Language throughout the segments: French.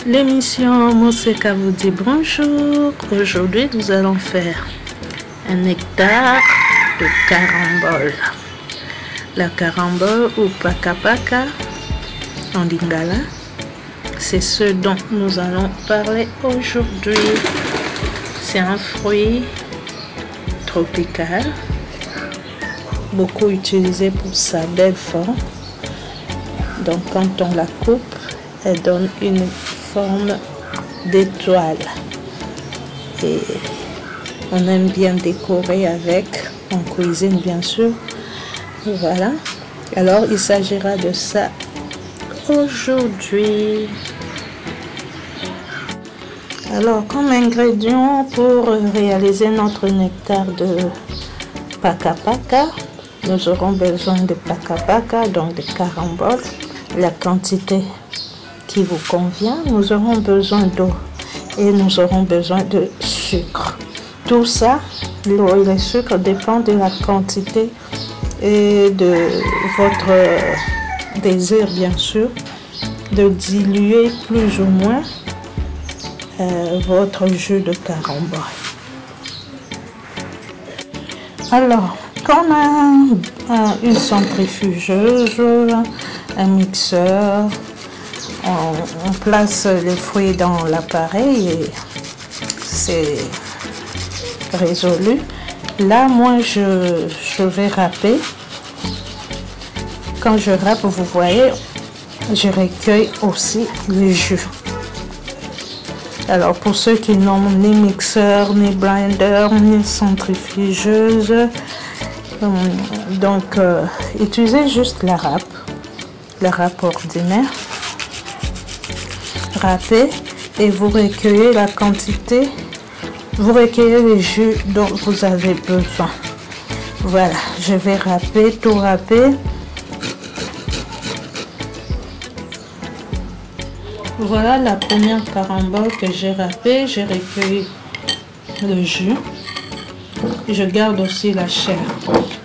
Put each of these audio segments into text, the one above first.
L'émission Moseka vous dit bonjour. Aujourd'hui, nous allons faire un nectar de carambole. La carambole ou paka paka en lingala, c'est ce dont nous allons parler aujourd'hui. C'est un fruit tropical, beaucoup utilisé pour sa belle forme. Donc quand on la coupe, elle donne une forme d'étoile. Et on aime bien décorer avec, en cuisine bien sûr. Voilà. Alors il s'agira de ça aujourd'hui. Alors comme ingrédient pour réaliser notre nectar de paka paka, nous aurons besoin de paka paka, donc de carambole, la quantité qui vous convient. Nous aurons besoin d'eau et nous aurons besoin de sucre. Tout ça, l'eau et le sucre dépend de la quantité et de votre désir bien sûr de diluer plus ou moins votre jus de carambole. Alors, quand on a une centrifugeuse, un mixeur, on place les fruits dans l'appareil et c'est résolu. Là, moi, je vais râper. Quand je râpe, vous voyez, je recueille aussi le jus. Alors, pour ceux qui n'ont ni mixeur, ni blender, ni centrifugeuse, donc utilisez juste la râpe ordinaire. Râpez et vous recueillez la quantité, vous recueillez le jus dont vous avez besoin. Voilà, je vais râper, tout râper. Voilà la première carambole que j'ai râpée. J'ai recueilli le jus. Je garde aussi la chair.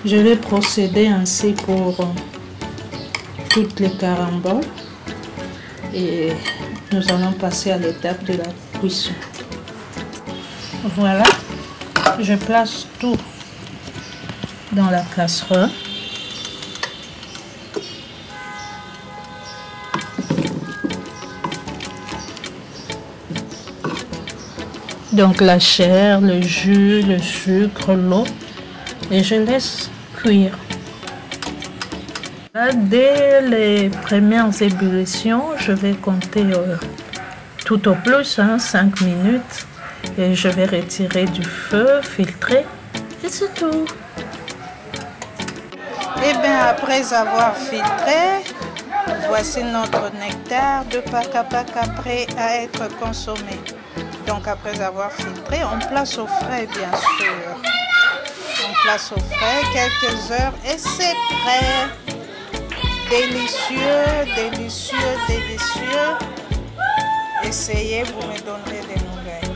Je vais procéder ainsi pour toutes les caramboles. Et nous allons passer à l'étape de la cuisson. Voilà, je place tout dans la casserole. Donc la chair, le jus, le sucre, l'eau, et je laisse cuire. Là, dès les premières ébullitions, je vais compter tout au plus 5 minutes et je vais retirer du feu, filtrer et c'est tout. Et bien après avoir filtré, voici notre nectar de paka paka prêt à être consommé. Donc après avoir filtré, on place au frais bien sûr. On place au frais quelques heures et c'est prêt. Délicieux, délicieux, délicieux. Essayez, vous me donnerez des nouvelles.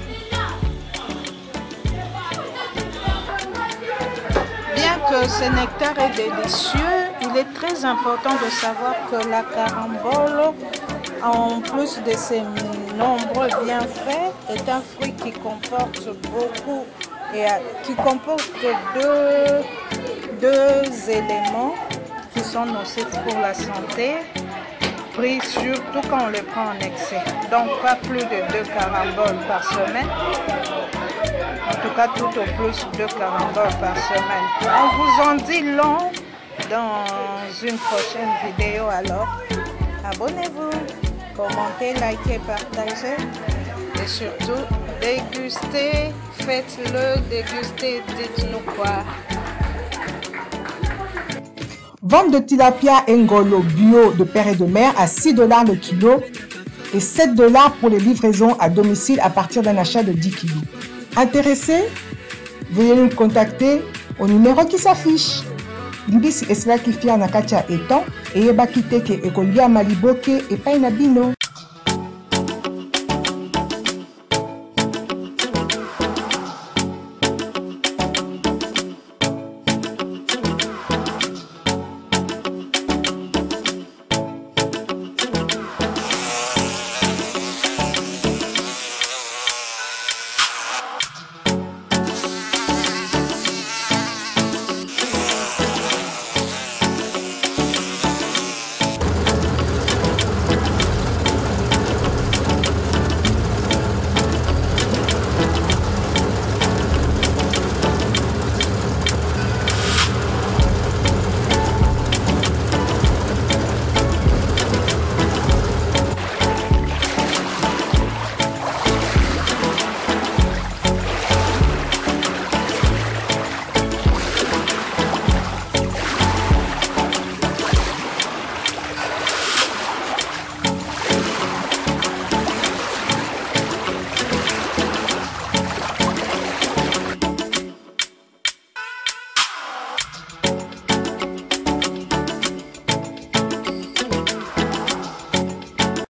Bien que ce nectar est délicieux, il est très important de savoir que la carambole, en plus de ses nombreux bienfaits, est un fruit qui comporte beaucoup et qui comporte deux éléments qui sont nocifs pour la santé, pris surtout quand on les prend en excès. Donc pas plus de 2 caramboles par semaine. En tout cas, tout au plus 2 caramboles par semaine. On vous en dit long dans une prochaine vidéo. Alors, abonnez-vous, commentez, likez, partagez et surtout dégustez. Faites-le déguster, dites-nous quoi. Vente de tilapia ngolo bio de père et de mère à 6 $ le kilo et 7 $ pour les livraisons à domicile à partir d'un achat de 10 kg. Intéressé? Veuillez nous contacter au numéro qui s'affiche. Libisi esla ki fia na katia etan et yeba kiteke ekolia maliboke et painabino.